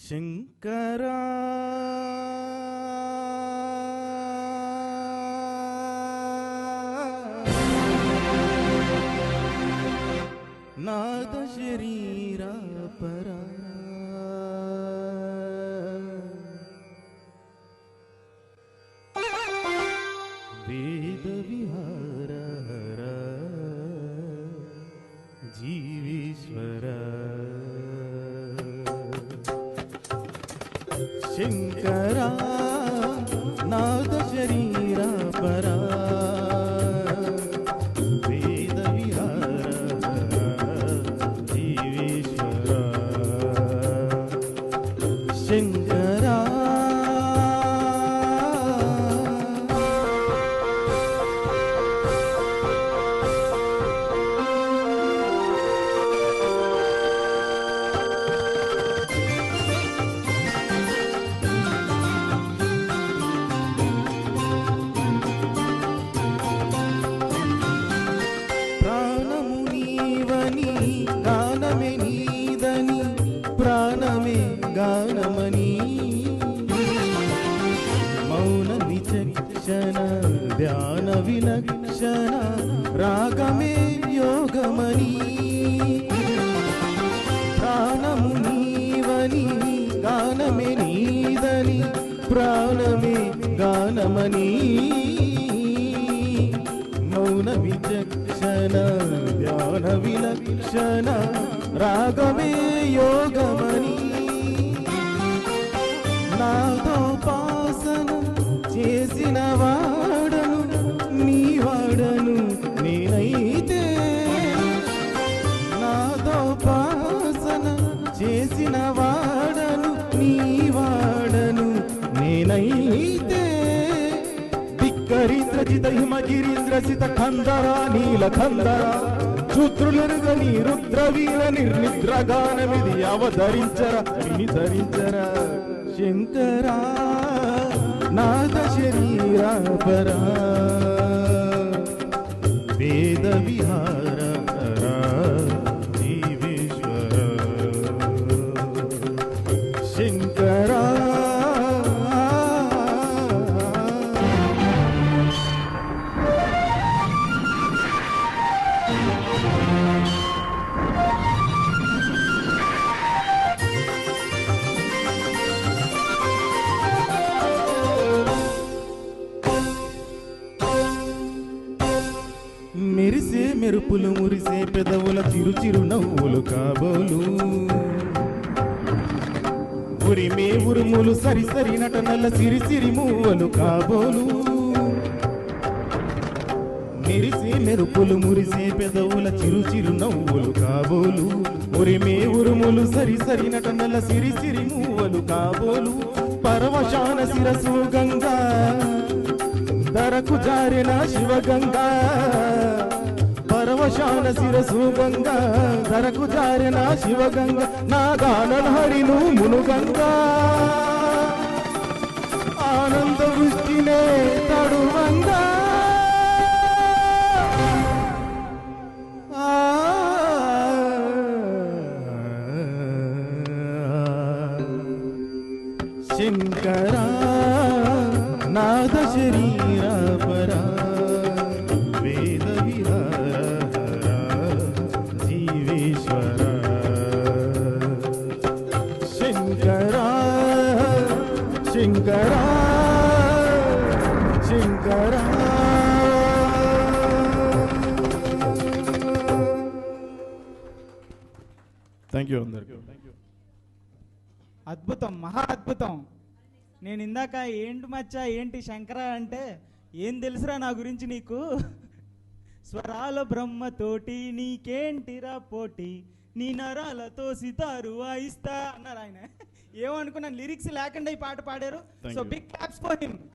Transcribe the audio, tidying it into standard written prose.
శంకరా నాద శరీరా పరా వేద విహార జీవేశ్వర శంకరా నాద శరీరా పరా వేద విహార జీవేశ్వర శంకరా గానమే నీదని ప్రాణమే గానమని మౌన విచక్షణ ధ్యాన విలక్షణ రాగమే యోగమని ప్రాణము నీవని గానమే నీదని ప్రాణమే గానమని మౌన విచక్షణ ధ్యాన విలక్షణ రాగమే యోగమని నాదోపాసన చేసిన వాడను నీ వాడను నేనైతే నాదోపాసన చేసిన వాడను నీ వాడను నేనైతే ధిక్కరీంద్రజిత హిమగిరీంద్రసిత ఖందర నీలఖందర శూద్రులరుగని రుద్రవీర నిర్నిద్రగానమిది అవధరించర వినిధరించర శంకరా నాద శరీరా పరా వేద విహార జీవేశ్వర శంకరా మెరిసే మెరుపులు మురిసే పెదవుల చిరు చిరు నవ్వులు కాబోలు ఉరిమే ఉరుములు సరి సరి నటనల సిరి సిరి మూవలు కాబోలు మెరిసే మెరుపులు మురిసే పెదవుల చిరు చిరు నవ్వులు కాబోలు ఉరిమే ఉరుములు సరి సరి నటనల సిరి సిరి మూవలు కాబోలు పరవశాన శిరసు గంగా ధరకు జారిన శివగంగా పరవశాన శిరసు గంగా ధరకు జారిన శివగంగా నా గానన హరిను మునుగంగా ఆనంద వృష్టినే తడువంగా శంకరా నాద శరీరా పరా వేద విహార జీవేశ్వర శంకరా శంకరా శంకరా థ్యాంక్ యూ అందరికీ. అద్భుతం, మహా అద్భుతం. నేను ఇందాక ఏంటి మచ్చా ఏంటి శంకర అంటే ఏం తెలుసురా నా గురించి నీకు, స్వరాల బ్రహ్మతోటి నీకేంటిరా పోటీ, నీ నరాలతో సితారు వాయిస్తా అన్నారు ఆయన. ఏమనుకున్నాను లిరిక్స్ లేకుండా ఈ పాట పాడారు. So big claps for him.